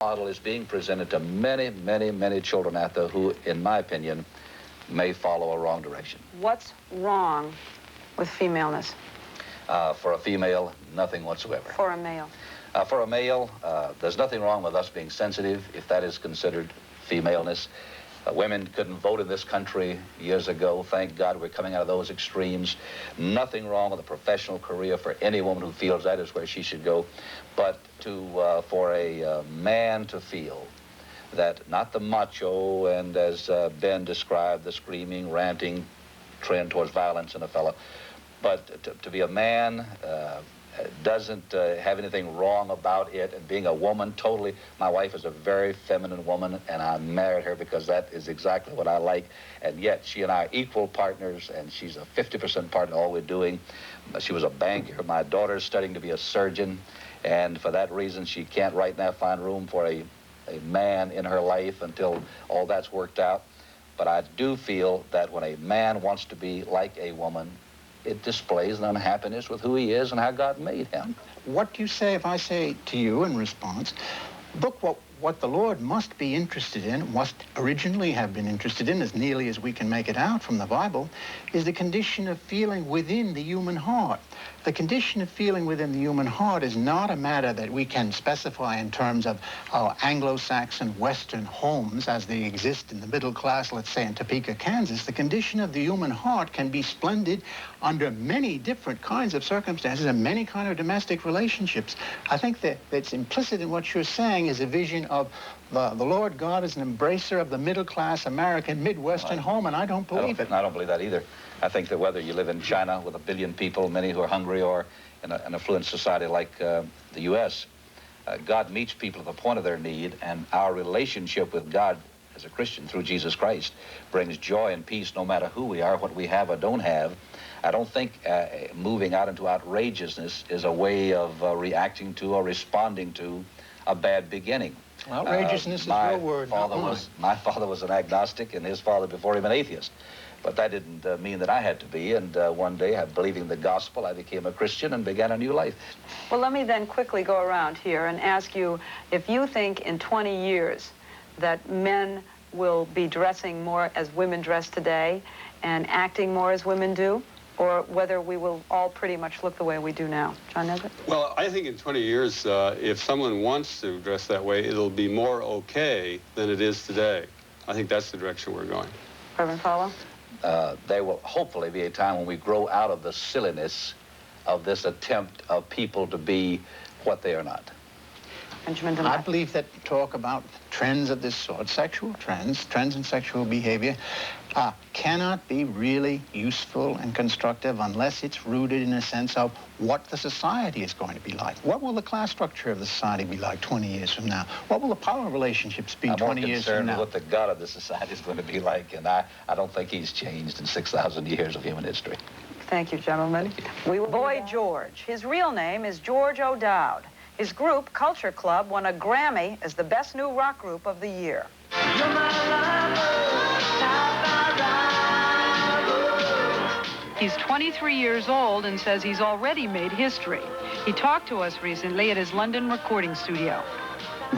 model is being presented to many, many, many children out there who, in my opinion, may follow a wrong direction. What's wrong with femaleness? For a female, nothing whatsoever. For a male? For a male, there's nothing wrong with us being sensitive, if that is considered femaleness. Women couldn't vote in this country years ago. Thank God we're coming out of those extremes. Nothing wrong with a professional career for any woman who feels that is where she should go. But for a man to feel that not the macho and, as Ben described, the screaming, ranting trend towards violence in a fellow, but to be a man doesn't have anything wrong about it, and being a woman, totally. My wife is a very feminine woman, and I married her because that is exactly what I like, and yet she and I are equal partners, and she's a 50% partner in all we're doing. She was a banker. My daughter's studying to be a surgeon, and for that reason, she can't right now find room for a man in her life until all that's worked out. But I do feel that when a man wants to be like a woman, it displays an unhappiness with who he is and how God made him. What do you say if I say to you in response, look, what the Lord must be interested in, must originally have been interested in, as nearly as we can make it out from the Bible, is the condition of feeling within the human heart. The condition of feeling within the human heart is not a matter that we can specify in terms of our Anglo-Saxon Western homes as they exist in the middle class, let's say in Topeka, Kansas. The condition of the human heart can be splendid under many different kinds of circumstances and many kinds of domestic relationships. I think that it's implicit in what you're saying is a vision of the Lord God as an embracer of the middle-class American Midwestern home, and I don't believe it. I don't believe that either. I think that whether you live in China with 1 billion people, many who are hungry, or in an affluent society like the U.S., God meets people at the point of their need, and our relationship with God as a Christian through Jesus Christ brings joy and peace no matter who we are, what we have or don't have. I don't think moving out into outrageousness is a way of reacting to or responding to a bad beginning. Outrageousness is your word, not mine. My father was an agnostic, and his father before him an atheist. But that didn't mean that I had to be, and one day, believing the gospel, I became a Christian and began a new life. Well, let me then quickly go around here and ask you if you think in 20 years that men will be dressing more as women dress today and acting more as women do, or whether we will all pretty much look the way we do now. John Nesbitt? Well, I think in 20 years, if someone wants to dress that way, it'll be more okay than it is today. I think that's the direction we're going. Reverend Falwell? There will hopefully be a time when we grow out of the silliness of this attempt of people to be what they are not. Benjamin I believe that talk about trends of this sort, sexual trends in sexual behavior, cannot be really useful and constructive unless it's rooted in a sense of what the society is going to be like. What will the class structure of the society be like 20 years from now? What will the power relationships be 20 years from now? I'm more concerned with what the God of the society is going to be like, and I don't think he's changed in 6,000 years of human history. Thank you, gentlemen. Boy George. His real name is George O'Dowd. His group, Culture Club, won a Grammy as the best new rock group of the year. He's 23 years old and says he's already made history. He talked to us recently at his London recording studio.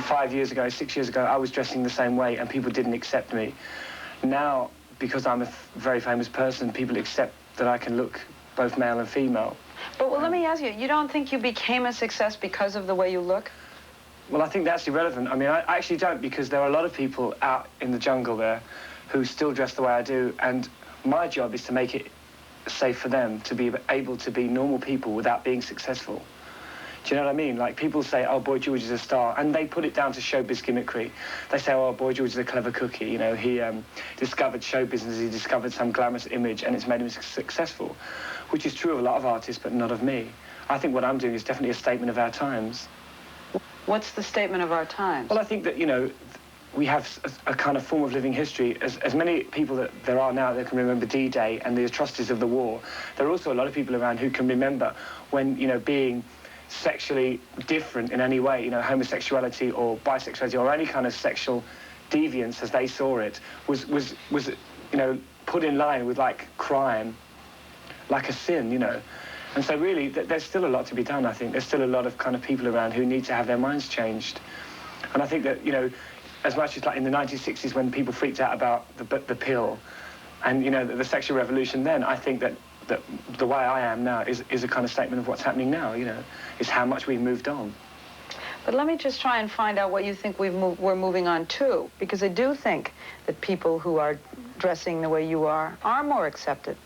5 years ago, 6 years ago, I was dressing the same way and people didn't accept me. Now, because I'm a very famous person, people accept that I can look both male and female. But well, let me ask you, you don't think you became a success because of the way you look? Well, I think that's irrelevant. I mean, I actually don't, because there are a lot of people out in the jungle there who still dress the way I do, and my job is to make it safe for them to be able to be normal people without being successful. Do you know what I mean? Like, people say, oh, Boy George is a star, and they put it down to showbiz gimmickry. They say, oh, Boy George is a clever cookie, you know, he discovered show business, he discovered some glamorous image, and it's made him successful, which is true of a lot of artists, but not of me. I think what I'm doing is definitely a statement of our times. What's the statement of our times? Well, I think that, you know, we have a kind of form of living history. As many people that there are now that can remember D-Day and the atrocities of the war, there are also a lot of people around who can remember when, you know, being sexually different in any way, you know, homosexuality or bisexuality or any kind of sexual deviance as they saw it was you know, put in line with, like, crime, like a sin, you know. And so really, there's still a lot to be done, I think. There's still a lot of kind of people around who need to have their minds changed. And I think that, you know, as much as like in the 1960s when people freaked out about the pill and, you know, the sexual revolution then, I think that the way I am now is a kind of statement of what's happening now, you know, is how much we've moved on. But let me just try and find out what you think we're moving on to, because I do think that people who are dressing the way you are more accepted.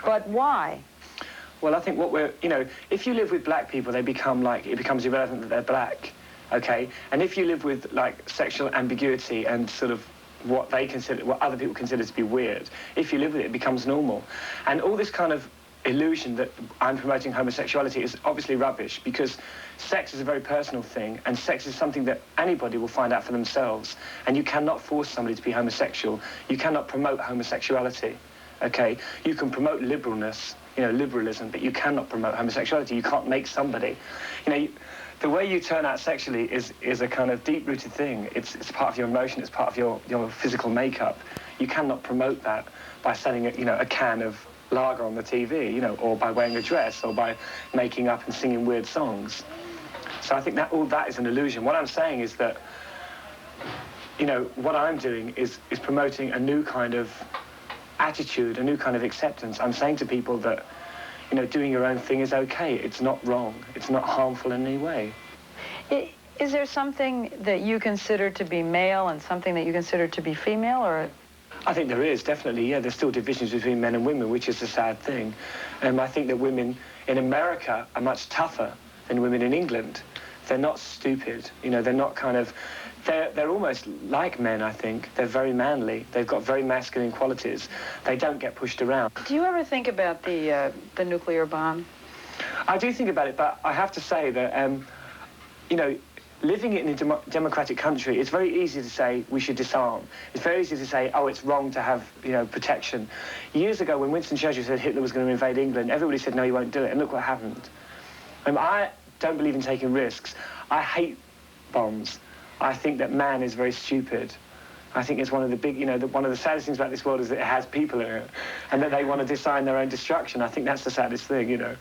But why? Well, I think what we're, you know, if you live with black people, it becomes irrelevant that they're black, okay? And if you live with, like, sexual ambiguity and sort of what other people consider to be weird, if you live with it, it becomes normal. And all this kind of illusion that I'm promoting homosexuality is obviously rubbish, because sex is a very personal thing, and sex is something that anybody will find out for themselves, and you cannot force somebody to be homosexual. You cannot promote homosexuality, okay? You can promote liberalness, you know, liberalism, but you cannot promote homosexuality. You can't make somebody, you know, the way you turn out sexually is a kind of deep-rooted thing. It's part of your emotion, it's part of your physical makeup. You cannot promote that by selling a can of lager on the TV, you know, or by wearing a dress, or by making up and singing weird songs. So I think that all that is an illusion. What I'm saying is that, you know, what I'm doing is promoting a new kind of attitude, a new kind of acceptance. I'm saying to people that, you know, doing your own thing is okay. It's not wrong. It's not harmful in any way. Is there something that you consider to be male and something that you consider to be female, or? I think there is, definitely, yeah. There's still divisions between men and women, which is a sad thing. I think that women in America are much tougher than women in England. They're not stupid, you know, they're not kind of... They're almost like men, I think. They're very manly. They've got very masculine qualities. They don't get pushed around. Do you ever think about the nuclear bomb? I do think about it, but I have to say that, you know, living in a democratic country, it's very easy to say we should disarm. It's very easy to say, oh, it's wrong to have, you know, protection. Years ago, when Winston Churchill said Hitler was going to invade England, everybody said, no, he won't do it, and look what happened. I don't believe in taking risks. I hate bombs. I think that man is very stupid. I think it's one of the big, you know, one of the saddest things about this world is that it has people in it, and that they want to design their own destruction. I think that's the saddest thing, you know.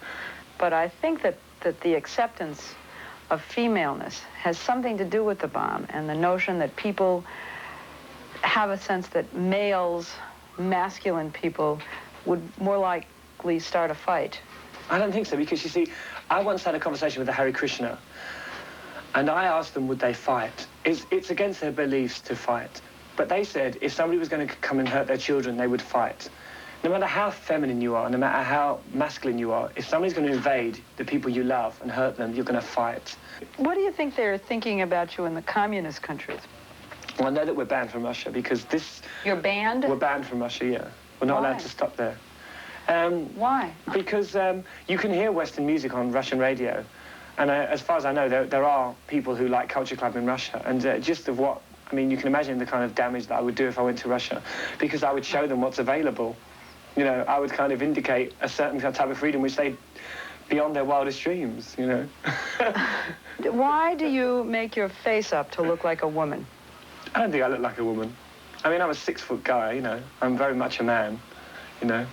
But I think that the acceptance of femaleness has something to do with the bomb, and the notion that people have a sense that males, masculine people, would more likely start a fight. I don't think so, because, you see, I once had a conversation with a Hare Krishna, and I asked them, would they fight? It's against their beliefs to fight. But they said if somebody was going to come and hurt their children, they would fight. No matter how feminine you are, no matter how masculine you are, if somebody's going to invade the people you love and hurt them, you're going to fight. What do you think they're thinking about you in the communist countries? Well, I know that we're banned from Russia because this... You're banned? We're banned from Russia, yeah. We're not allowed to stop there. Why? Because you can hear Western music on Russian radio. And as far as I know, there are people who like Culture Club in Russia. And just of what... I mean, you can imagine the kind of damage that I would do if I went to Russia, because I would show them what's available. You know, I would kind of indicate a certain type of freedom which they... beyond their wildest dreams, you know. Why do you make your face up to look like a woman? I don't think I look like a woman. I mean, I'm a 6-foot guy, you know. I'm very much a man, you know.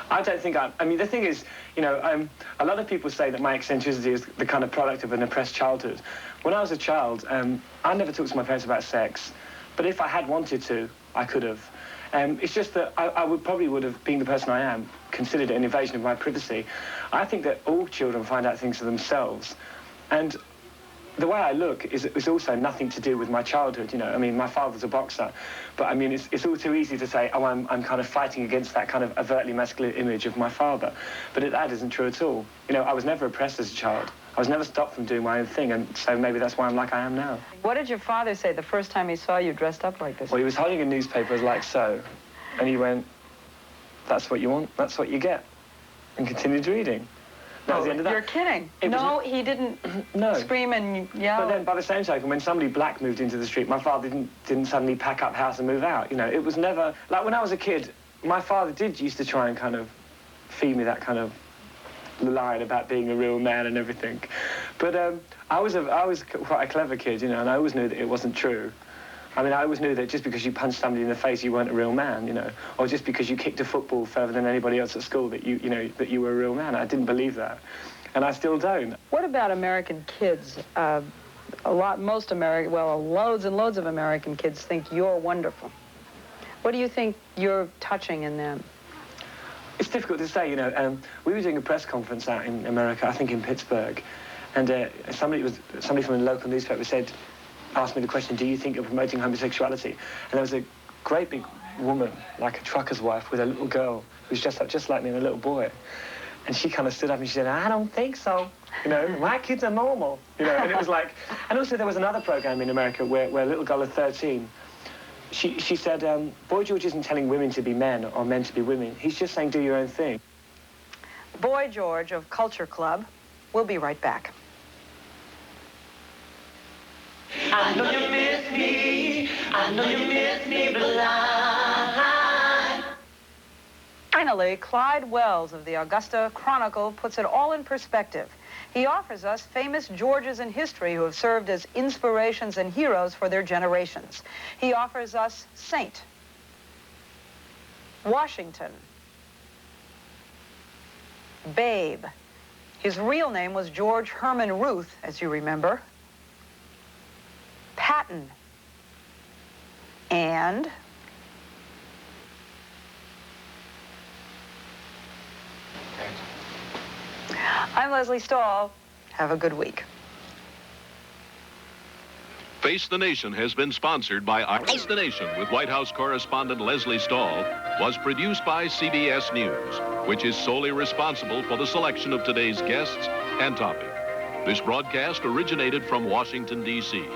I don't think I mean, the thing is, you know, a lot of people say that my eccentricity is the kind of product of an oppressed childhood. When I was a child, I never talked to my parents about sex, but if I had wanted to, I could have. It's just that I would have, being the person I am, considered an invasion of my privacy. I think that all children find out things for themselves. And the way I look is also nothing to do with my childhood, you know. I mean, my father's a boxer, but I mean, it's all too easy to say, oh, I'm kind of fighting against that kind of overtly masculine image of my father. But that isn't true at all. You know, I was never oppressed as a child. I was never stopped from doing my own thing, and so maybe that's why I'm like I am now. What did your father say the first time he saw you dressed up like this? Well, he was holding a newspaper like so, and he went, that's what you want, that's what you get, and continued reading. That was the end of that. You're kidding. No, he didn't scream and yell. But then, by the same token, when somebody black moved into the street, my father didn't suddenly pack up house and move out. You know, it was never... Like, when I was a kid, my father used to try and kind of feed me that kind of line about being a real man and everything. But I was quite a clever kid, you know, and I always knew that it wasn't true. I mean, I always knew that just because you punched somebody in the face, you weren't a real man, you know, or just because you kicked a football further than anybody else at school, that that you were a real man. I didn't believe that, and I still don't. What about American kids loads and loads of American kids think you're wonderful. What do you think you're touching in them? It's difficult to say, we were doing a press conference out in America, I think in Pittsburgh, and somebody from a local newspaper asked me the question, do you think you're promoting homosexuality? And there was a great big woman, like a trucker's wife, with a little girl who was dressed up just like me and a little boy. And she kind of stood up and she said, I don't think so. My kids are normal. And it was like, and also there was another program in America where a little girl of 13, she said, Boy George isn't telling women to be men or men to be women. He's just saying do your own thing. Boy George of Culture Club. We'll be right back. I know you miss me. I know you miss me blind. Finally, Clyde Wells of the Augusta Chronicle puts it all in perspective. He offers us famous Georges in history who have served as inspirations and heroes for their generations. He offers us Saint, Washington, Babe. His real name was George Herman Ruth, as you remember. Patton. And I'm Leslie Stahl. Have a good week. Face the Nation has been sponsored by Face the Nation with White House correspondent Leslie Stahl, was produced by CBS News, which is solely responsible for the selection of today's guests and topic. This broadcast originated from Washington, D.C.